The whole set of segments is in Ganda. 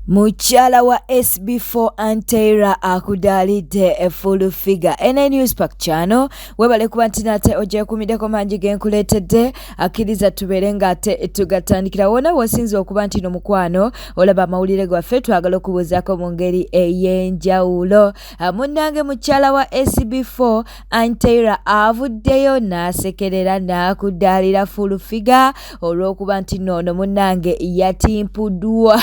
Muchala wa SB4 Anteira akudalide full figure. NN News Pack channel webale kuba ntinate oje kumideko manji genkuletedde akiriza tuberenga ate tugatandikira wona wasinze okuba ntino mukwano olaba mawulire gwaffe twagala okubuzaako mu ngeri ey'enjawulo. Munnange muchala wa SB4 Anteira avuddeyo n'asekerera n'akudalira full figure olw'okuba ntino ono munnange yatimpuddwa.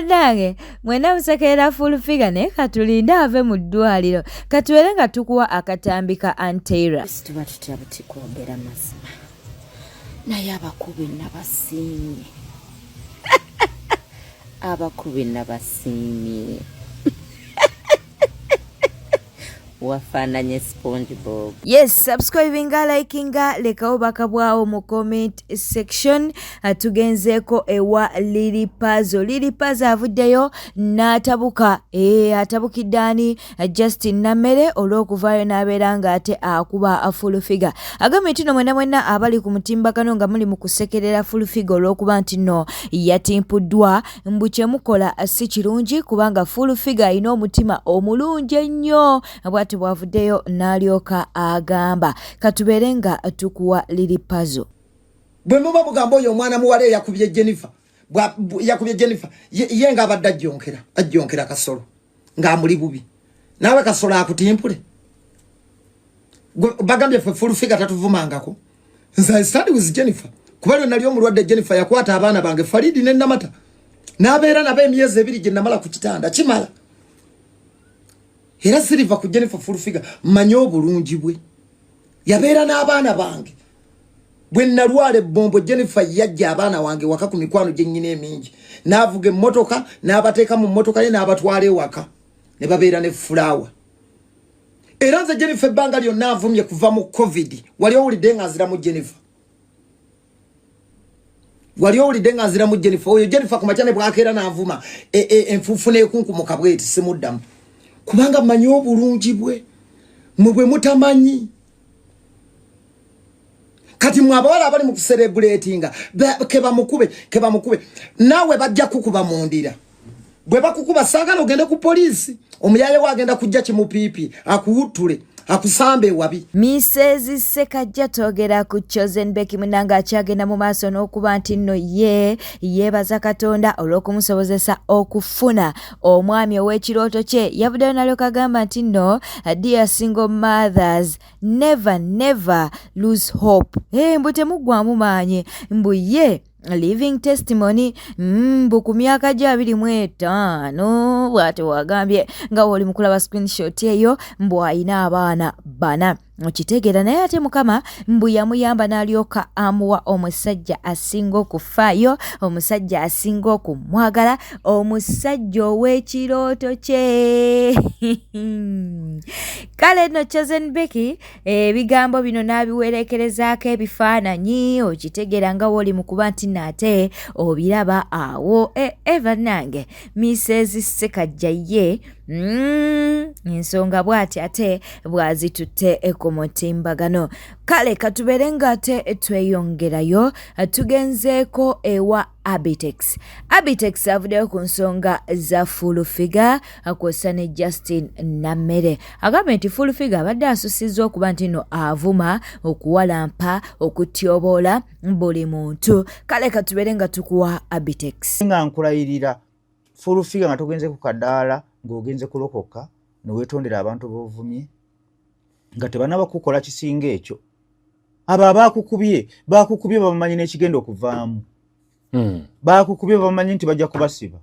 Nange mwena musekerera full figure ne katulinda ave mu ddwaliro katuwere nga tukuwa akatambika Anteira. Tuba tutya buti kwogera mazima naye abakubi nabasiimye abakubi nabasiimye wafananye SpongeBob. Yes, subscribinga, likinga, lekawo bakabwawo mu comment section. Tugenzeeko ewa Lily Pazzo. Lily Pazzo avuddeyo n'atabuka. Atabukiddaani Justin Namere olw'okuvaayo n'abeera nga ate akuba full figure. Agambye nti no mwena abali ku mutimbagano nga muli mu kusekerera full figure olw'okuba nti no yatimpuddwa mbu kye mukola si kirungi kubanga full figure alina omutima omulungi ennyo. Bw'ati bw'avuddeyo n'alyoka agamba katubeere nga tukuwa Lily Pazzo. Bwe muba mugamba oyo omwana muwala yakubye Jennifer ye nga abadde ajjonkera Kasolo ng'amuli bubi naawe Kasolo akutimpule bagambye ffe full figure tatuvumangako nze I study with Jennifer kuba lyo nali omulwadde Jennifer yakwata abaana bange Faridi ne Namata n'abeera nabo emyezi 2 gye namala ku kitanda kimala. Era Silver ku Jennifer full figure manyo bulungi bwe yabeera n'abaana bange bwe nalwale bombo Jennifer yajja abaana wange waka ku mikwano gye nnyina emingi n'avuga emmotoka n'abateeka mu mmotoka ye n'abatwala ewaka ne babeera ne flower. Era nze Jennifer ebbanga lyonna avumye kuva mu COVID wali owulidde nga nzira mu Jennifer oyo Jennifer ku makyane bwakeera n'avuma enfuufu n'ekunkumuka bweti simuddamu kubanga manyi obulungi bwe mwe mutamanyi kati mwabawala abali mu kucelebratinga keba mukube nawe bajja kukuba mundira bwe bakukuba sagala ogende ku polisi omuyaye wagenda kujja kimupipi akuwutule akusambe wabi. Mrs. Sekajja togera ku Chosen Becky Munanga akyagenda mu maaso n'okuba nti nno yeebaza Katonda olw'okumusobozesa okufuna omwami ow'ekirooto kye. Yavuddeyo n'alyoka agamba nti nno dear single mothers never lose hope. Mbu temuggwamu maanyi mbu ye living testimony ku myaka gya 25 bw'ate wagambye nga woli mukulaba screenshot eyo mbu ayina abaana 4 okitegeera naye ate Mukama mbu yamuyamba n'alyoka amuwa omusajja asinga okufaayo omusajja asinga okumwagala omusajja ow'ekirooto kye. Kale no Chosen Becky ebigambo bino n'abiwerekerezaako ebifaananyi okitegeera nga woli mu kuba nti nate obiraba awo Eva nange Mrs. Sekajja ye ensonga bw'ati ate bw'azitutte ku mutimbagano. Kale katubeere nga ate tweyongerayo tugenzeeko ewa Abitex avuddeyo ku nsonga za full figure akwesa ne Justin Namere. Agambye nti full figure abadde asusizza okuba nti no avuma okuwalampa okutyoboola buli muntu. Kale katubeere nga tukuwa Abitex. Nga nkulayirira full figure nga tugenze ku kadaala ng'ogenze kulokoka neweetondera abantu b'ovumye nga tebanaba kukola kisinga ekyo. Abo abakukubye babamanyi n'ekigenda okuvaamu. Bakukubye babamanyi nti bajja kubasiba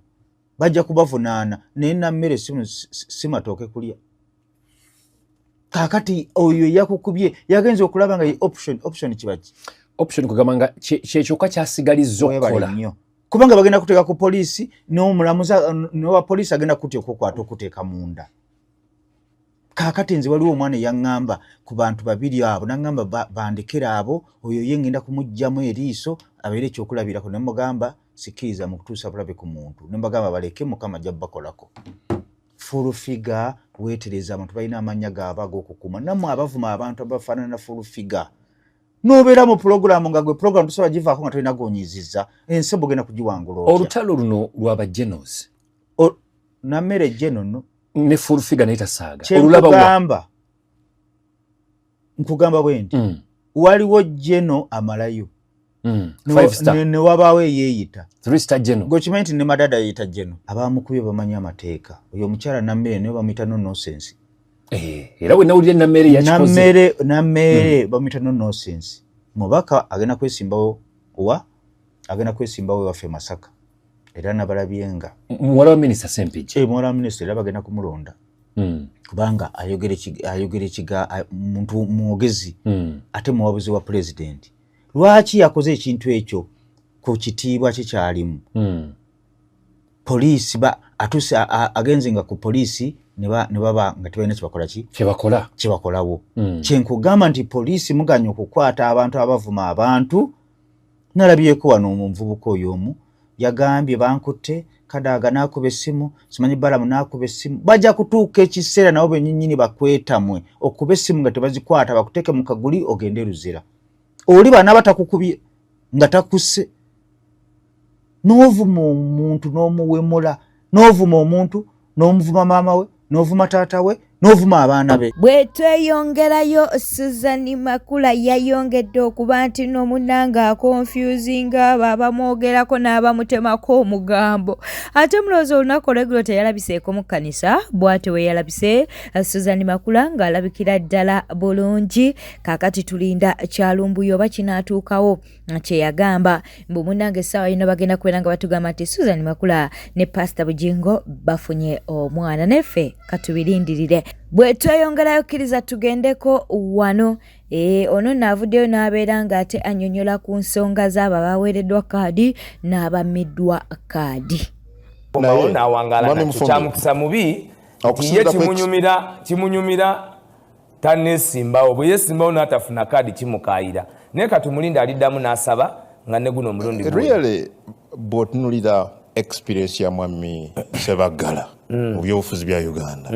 bajja kubavunaana naye nammere si matooke kulya. Kaakati oyo yakukubye yagenze okulaba nga ye option kibaki option kugamba nga kyekyoka kyasigalizza okukola kubanga bagenda kuteeka ku poliisi n'omulamuza n'owa poliisi agenda kukwata okuteeka munda. Kaakati nze waliwo omwana eyaŋŋamba ku bantu 2 abo n'aŋŋamba bandekera abo oyo ye ngenda kumuggyamu eriiso abeere ekyokulabirako ne mugamba sikiriza mu kutuusa bulabe ku muntu ne mbagamba baleke Mukama ajja bakolako. Full figure weetereza abantu balina amannya gaabo ag'okukuma nammwe abavuma abantu abafaanana full figure nobeera mu programu nga gwe programu tusobola givaako nga tolina gonyiziza ensembo genda kugiwangula otya. Olutalo luno lwaba Genos nammere Geno no ne full figure naita saaga olulaba nkugamba bwe nti waliwo Geno amalayo 5 star ne wabaawo eyeeyita 3 star Geno gokimanyi nti ne madada yeeyita Geno abamukubye bamanyi amateeka oyo omukyala nammere naye bamuyita nonsense era we nawulire nammere yakikoze nammere bamuyita nonsense mubaka agenda kwesimbawo waffe Masaka era nabalabyenga muwala wa minisita Sempigi muwala wa minisita era bagenda kumulonda kubanga ayogera muntu mwogezi ate muwabuzi wa president. Lwaki yakoze ekintu ekyo ku kitiibwa kye kyalimu? Poliisi atuse agenzinga ku poliisi ne baba nga tebalina kyebakolawo. Kyenkugamba nti poliisi muganya okukwata abantu abavuma abantu. Nalabyeko wano omuvubuka oyo omu yagambye bankutte Kadaga nakuba essimu, simanyi Balamu nakuba essimu, bajja kutuuka ekiseera nabo bennyini bakwetamwe okuba essimu nga tebazikwata bakuteeke mu kaguli ogende Luzira. Oli bana batakukubye nga takusse n'ovuma omuntu n'omuwemula n'ovuma omuntu n'omuvuma maama we n'ovuma taata we n'ovuma abaana be. Bwe tweyongerayo Susan Makula yayongedde okuba nti n'omunanga akonfusinga babamwogerako n'abamutemako omugambo. Ate mulowooza olunaku olw'eggulo teyalabiseeko mu kkanisa bw'ate we yalabise Susan Makula ng'alabikira ddala bulungi. Kaakati tulinda kyalumbuyo oba kinaatuukawo kye yagamba mbu munnange essaawa yino bagenda kubeera nga batugamba nti Susan Makula ne Pastor Bugingo bafunye omwana. Neffe katubirindirire. Bwe tweyongerayo kkiriza tugendeko wano ono naavuddeyo n'abeera ng'ate annyonnyola ku nsonga z'abo abaweereddwa kaadi n'abammiddwa kaadi. N'awangaala kyamukisa mubi ye kimunyumira tanneesimbawo bwe yeesimbawo n'atafuna kaadi kimukaayira naye katumulinda aliddamu n'asaba nga ne guno omulundi really bw'otunulira experience ya mwami Sebaggala mu byobufuzi bya Uganda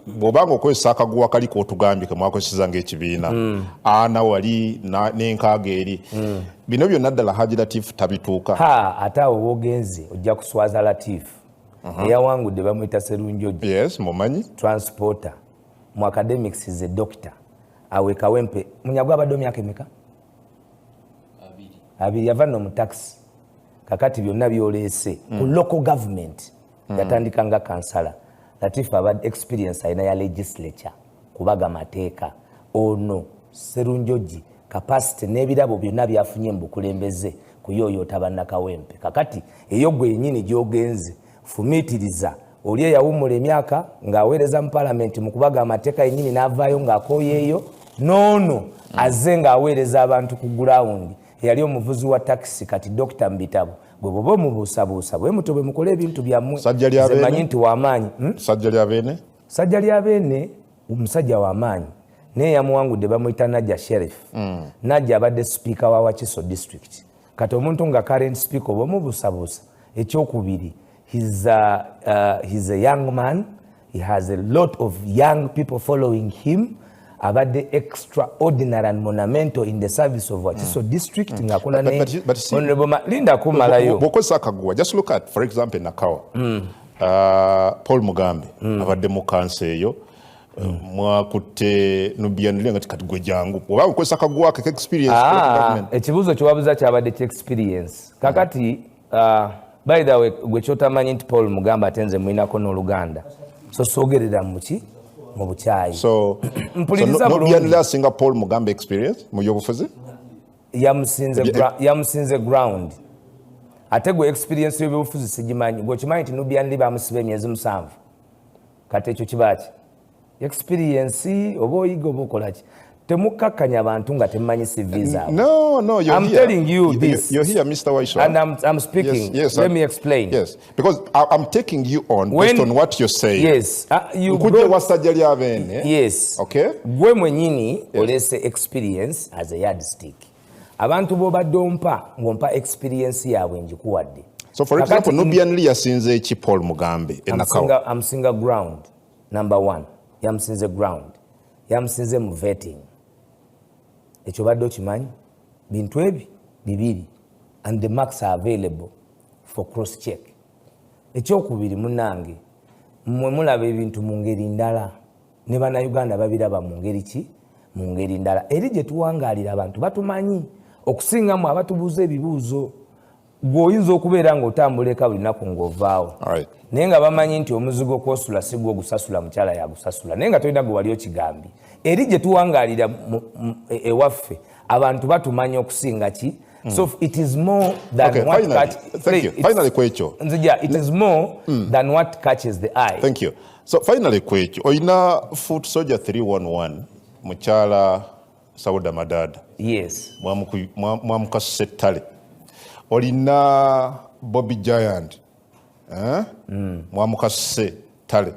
bw'obanga okozesa akaguwa kali k'otugambye ke mwakozeseza ng'ekibiina ana wali n'enkaaga eri bino byonna ddala Haji Latif tabituuka ate awo wogenze ojja kuswaza Latif eyawangudde bamuyita Serunjoji yes mumanyi transporter mu academics is a doctor awe Kawempe munyagwa abadde emyaka emeka abiri yava no mu taxi kakati byonna byoleese ku local government yatandika nga kansala. Latif abadde experience alina ya legislature kubaga mateeka ono Serunjoji capacity n'ebirabo byonna byafunye mu bukulembeze kuyoyota bannakawempe. Kakati eyo gwe yennyini gy'ogenze fumiitiriza oli eyawummula emyaka ng'aweereza mu parliament mu kubaga amateeka yennyini n'avaayo ng'akooyeeyo n'ono azze ng'aweereza abantu ku ground eyali omuvuzi wa taxi kati Dr. Mbitabo bwe boba omubuusabuusa bwe muto bwe mukola ebintu byammwe zemanyi nti w'amaanyi. Sajja lya Beene omusajja w'amaanyi naye yamuwangudde bamuyita Najja Sheriff. Najja abadde speaker wa Wakiso district kati omuntu nga current speaker oba omubuusabuusa. Ekyokubiri he's a young man, he has a lot of young people following him. Abadde extraordinary and monumental in the service of Wakiso district ngakola ne honorable Linda kumalayo bokosa akaguwa. Just look at for example Nakawa Paul Mugambe abadde mu kansa eyo mwakutte nubiyanule ngati kati gwe jangu oba bokosa akaguwa ka experience ekibuzo kyowabuza kyabadde ki experience kakati by the way gwe kyotamanyi nti Paul Mugambe atenze mwinako n'Oluganda so sogerera muki mu bukyayi so no Singapore Mugambe experience mu yobufuzi yamusinze ground ate gwe experience y'obufuzi sigimanyi gwe kimanyi nti Nubian bamusiba emyezi 7 kati ekyo kibaki experience oba oyiga oba okolaki temukakkanya abantu nga temumanyi CV zaabwe. No, I'm telling you this. You're here, Mr. Waisha. And I'm speaking. Yes, let me explain. Yes, because I'm taking you on based on what you're saying. Yes. You yes. Okay. Gwe mwenyini olese experience as a yardstick. Abantu bo badompa ngompa experience yaabwe njikuwadde. So for example, Nubian Lee yasinze ki Paul Mugambe enakawa. I'm single ground. Number 1. Yamusinze ground. Yamusinze mu vetting. ekyo badde okimanyi bintu ebi bibiri and the marks are available for cross check. Ekyokubiri munange mmwe mulaba ebintu mu ngeri ndala ne bannayuganda babiraba mu ngeri ki mu ngeri ndala eri gye tuwangaalira abantu batumanyi okusingamu abatubuuza ebibuuzo gw'oyinza okubeera ng'otambula eka buli nnaku ng'ovaawo naye nga bamanyi nti omuzigo kwosula si gwe ogusasula mukyala yagusasula naye nga tolina gwe wali okigambye eri gye tuwangaalira ewaffe abantu batumanyi okusinga ki. So it is more than what finally kwecho. It is more than what catches the eye. Thank you. So finally kwecho. Oina Foot Soldier 311 muchala Sauda Madad. Yes. Mwamuka setale. Olina Bobby Giant. Mwamuka setale.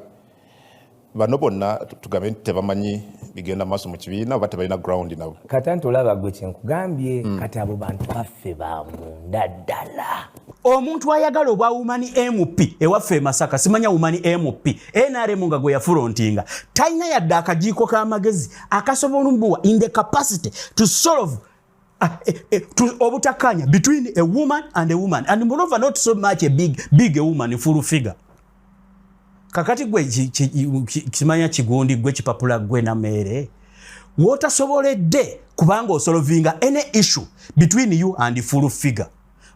Bano bonna tugambe nti tebamanyi bigenda maaso mu kibiina bate balina ground nabo. Katanti olaba gwe kyenkugambye kati abo bantu baffe bamunda ddala. Omuntu ayagala obwa Woman MP ewaffe Masaka simanya Woman MP NRM nga gwe yafrontinga talina yadde akajiiko k'amagezi akasobola mbuwa in the capacity to solve obutakanya between a woman and moreover not so much a big a woman full figure. Kakati gwe kimanya kigundi gwe kipapula gwe na mere wotasoboledde kubanga osolovinga any issue between you and full figure.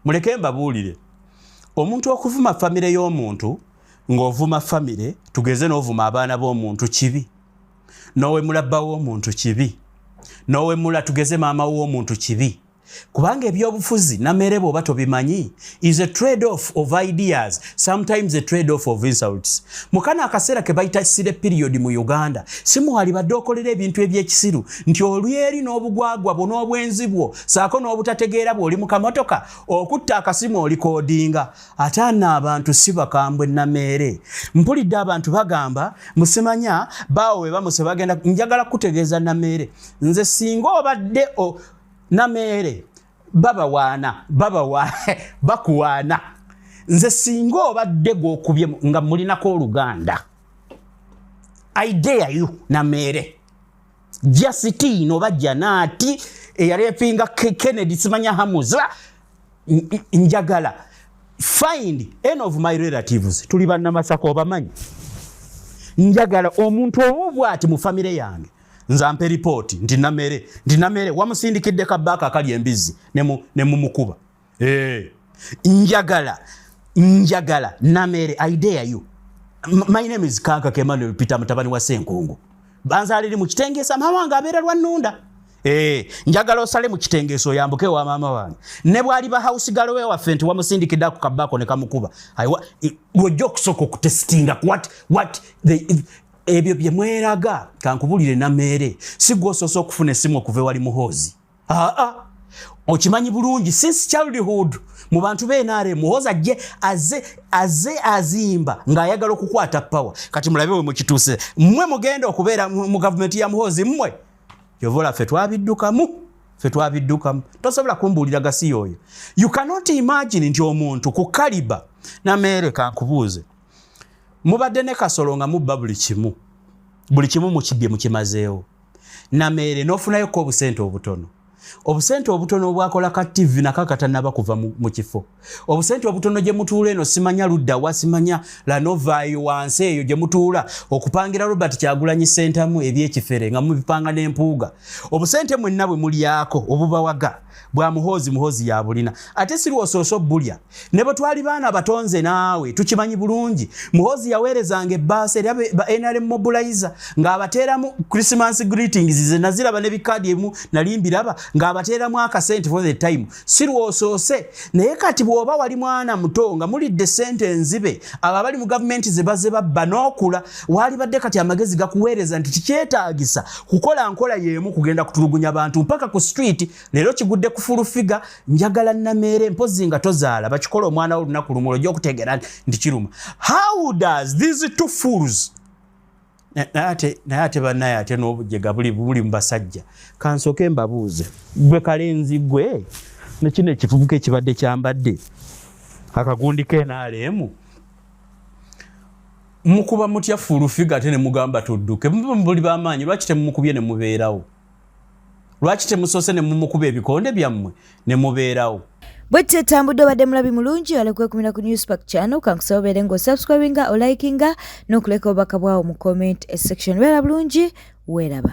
Muleke mbabuulire omuntu okuvuma famire y'omuntu ng'ovuma famire tugeze n'ovuma abaana b'omuntu kibi nowe mulabba w'omuntu kibi nowe mula tugeze maama w'omuntu kibi kubanga ebyobufuzi namere bw'oba tobimanyi is a trade-off of ideas, sometimes a trade-off of insults. Mukana akaseera ke bayita sire period mu Uganda simuhali badde okolera ebintu ebyekisiru nti oluyeri n'obugwagwa bwo n'obwenzi bwo saako n'obutategeera bw'oli mu kamotoka okutta akasimu olikodinga ataana abantu si bakambwe namere. Mpulidde abantu bagamba musimanya baawe bamuse bagenda njagala kutegeeza namere nze singa obadde namere bakuwaana nze singa obadde gw'okubye nga mulinako oluganda I dare you namere Justin oba Janati eyaleepinga Kennedy simanya Hamuza njagala find any of my relatives tuli bannamasaka obamanyi njagala omuntu obwati mu famire yange nzampe report ndi namere wamusindikidde kabaka akali embizi ne mumukuba njagala namere I dare you. My name is Kaka Emmanuel Peter mutabani wa Senkungu banzaliri mu kitengeesa mawanga abeera lwannunda njagala osale mu kitengeeso yambuke wa maama wange ne bwali ba house girl we waffe nti wamusindikidde ku kabako ne kamukuba lwojja okusooka okutestinga what ebyo bye mweraga kankubulire namere si gwosoose okufuna essimu okuva wali muhoozi okimanyi bulungi since childhood mu bantu b'enaare muhoozi aze azimba ng'ayagala okukwata power kati mulabe we mukituuse mmwe mugenda okubeera mu gavumenti ya muhoozi mmwe yovola ffe twabiddukamu tosobola kumbuulira gasi oyo. You cannot imagine nti omuntu ku kaliba namere kankubuuze mubadde ne kasolo nga mubba buli kimu mukibye mukimazeewo namere n'ofunayo ko obusente obutono obwakola ka TV nakakatanaba kuva mu kifo obusente obutono gye mutuula eno simanya ludda wasimanya la novayo wansi eyo gye mutuula okupangira Robert Kyagulanyi sentamu ebyekifere nga mubipanga n'empuuga obusente mwenna bwe mulyako obubawaga bwa muhoozi ya bulina ate sirwosooso bulya ne bwe twali baana batonze naawe tukimanyi bulungi muhoozi yaweerezanga ebbaasa eri ba NRM mobilizer ng'abateeramu Christmas greetings ze naziraba ne bikaadi emu nali mbiraba ng'abateeramu akasente for the time sirwosoose naye kati bw'oba wali mwana muto nga mulidde sente enzibe abo abali mu gavumenti ze baze babba n'okula wali badde kati amagezi gakuweereza nti tikyetaagisa kukola nkola y'emu kugenda kutulugunya abantu mpaka ku street leero kigudde kufulu figa njagala namere mpozi nga tozaala bakikola omwana olunaku lumu ojja okutegeera nti kiruma. How does these two fools naye ate bannaye ate n'obujega buli mu basajja kansooke mbabuuze gwe kalenzi gwe nekino ekivubuka ekibadde kyambadde akagundi k'enaaleemu mukuba mutya fulu figa ate ne mugamba tudduke buli bamaanyi lwaki temumukubye ne mubeerawo lwaki temusoose ne mumukuba ebikonde byammwe ne mubeerawo. Bwete tambudde obadde mulabi mulungi olekwe kumira ku Newspark channel kankusobere ngo subscribinga o likinga n'okuleka obubaka bwawo mu comment section. Weera bulungi weeraba.